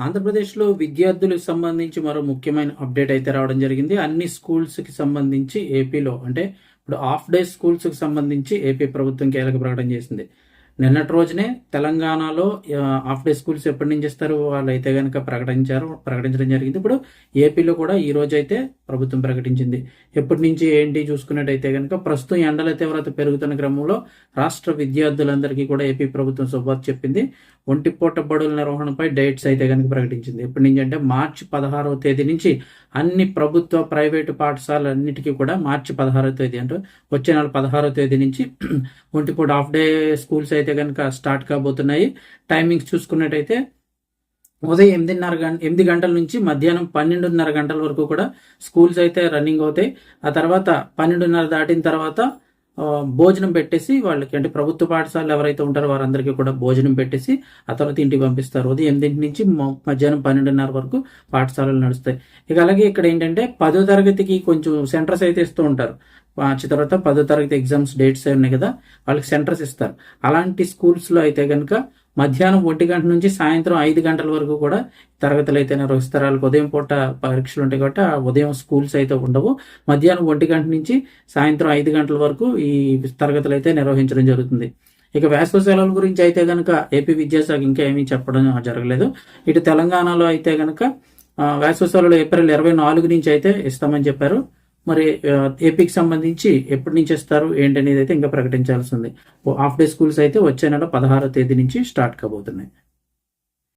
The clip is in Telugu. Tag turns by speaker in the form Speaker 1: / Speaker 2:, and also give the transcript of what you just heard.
Speaker 1: ఆంధ్రప్రదేశ్‌లో విద్యార్థులకు సంబంధించి మరో ముఖ్యమైన అప్డేట్ అయితే రావడం జరిగింది. అన్ని స్కూల్స్‌కి సంబంధించి ఏపీలో అంటే ఇప్పుడు హాఫ్ డే స్కూల్స్‌కి సంబంధించి ఏపీ ప్రభుత్వం కీలక ప్రకటన చేసింది. నిన్నటి రోజునే తెలంగాణలో హాఫ్ డే స్కూల్స్ ఎప్పటి నుంచి ఇస్తారు వాళ్ళైతే గనక ప్రకటించడం జరిగింది. ఇప్పుడు ఏపీలో కూడా ఈ రోజు అయితే ప్రభుత్వం ప్రకటించింది. ఎప్పటి నుంచి ఏంటి చూసుకున్నట్టయితే కనుక ప్రస్తుతం ఎండల తీవ్రత పెరుగుతున్న క్రమంలో రాష్ట్ర విద్యార్థులందరికీ కూడా ఏపీ ప్రభుత్వం శుభవార్త చెప్పింది. ఒంటిపూట బడుల నిర్వహణపై డేట్స్ అయితే కనుక ప్రకటించింది. ఎప్పటి నుంచి అంటే మార్చి 16వ తేదీ నుంచి అన్ని ప్రభుత్వ ప్రైవేటు పాఠశాలన్నిటికీ కూడా మార్చి 16వ తేదీ అంటే వచ్చే నెల 16వ తేదీ నుంచి ఒంటిపూట హాఫ్ డే స్కూల్స్ అయితే కనుక స్టార్ట్ కాబోతున్నాయి. టైమింగ్స్ చూసుకున్నట్టయితే ఉదయం 8 గంటల నుంచి మధ్యాహ్నం 12:30 గంటల వరకు కూడా స్కూల్స్ అయితే రన్నింగ్ అవుతాయి. ఆ తర్వాత 12:30 దాటిన తర్వాత భోజనం పెట్టేసి వాళ్ళకి అంటే ప్రభుత్వ పాఠశాలలు ఎవరైతే ఉంటారో వారందరికీ కూడా భోజనం పెట్టేసి ఆ తర్వాత ఇంటికి పంపిస్తారు. ఉదయం 8 నుంచి మధ్యాహ్నం 12:30 వరకు పాఠశాలలు నడుస్తాయి. ఇక అలాగే ఇక్కడ ఏంటంటే 10వ తరగతికి కొంచెం సెంటర్స్ అయితే ఇస్తూ ఉంటారు. మార్చి తర్వాత 10వ తరగతి ఎగ్జామ్స్ డేట్స్ ఉన్నాయి కదా, వాళ్ళకి సెంటర్స్ ఇస్తారు. అలాంటి స్కూల్స్లో అయితే కనుక మధ్యాహ్నం 1 గంట నుంచి సాయంత్రం 5 గంటల వరకు కూడా తరగతులు అయితే నిర్వహిస్తారు. వాళ్ళకి ఉదయం పూట పరీక్షలు ఉంటాయి కాబట్టి ఆ ఉదయం స్కూల్స్ అయితే ఉండవు. మధ్యాహ్నం 1 గంట నుంచి సాయంత్రం 5 గంటల వరకు ఈ తరగతులు అయితే నిర్వహించడం జరుగుతుంది. ఇక వేసవి సెలవుల గురించి అయితే కనుక ఏపీ విద్యాశాఖ ఇంకా ఏమీ చెప్పడం జరగలేదు. ఇటు తెలంగాణలో అయితే కనుక వేసవి సెలవులు ఏప్రిల్ 24 నుంచి అయితే ఇస్తామని చెప్పారు. మరి ఏపీకి సంబంధించి ఎప్పటి నుంచి ఇస్తారు ఏంటనేది అయితే ఇంకా ప్రకటించాల్సి ఉంది. హాఫ్ డే స్కూల్స్ అయితే వచ్చే నెల 16వ తేదీ నుంచి స్టార్ట్ కాబోతున్నాయి.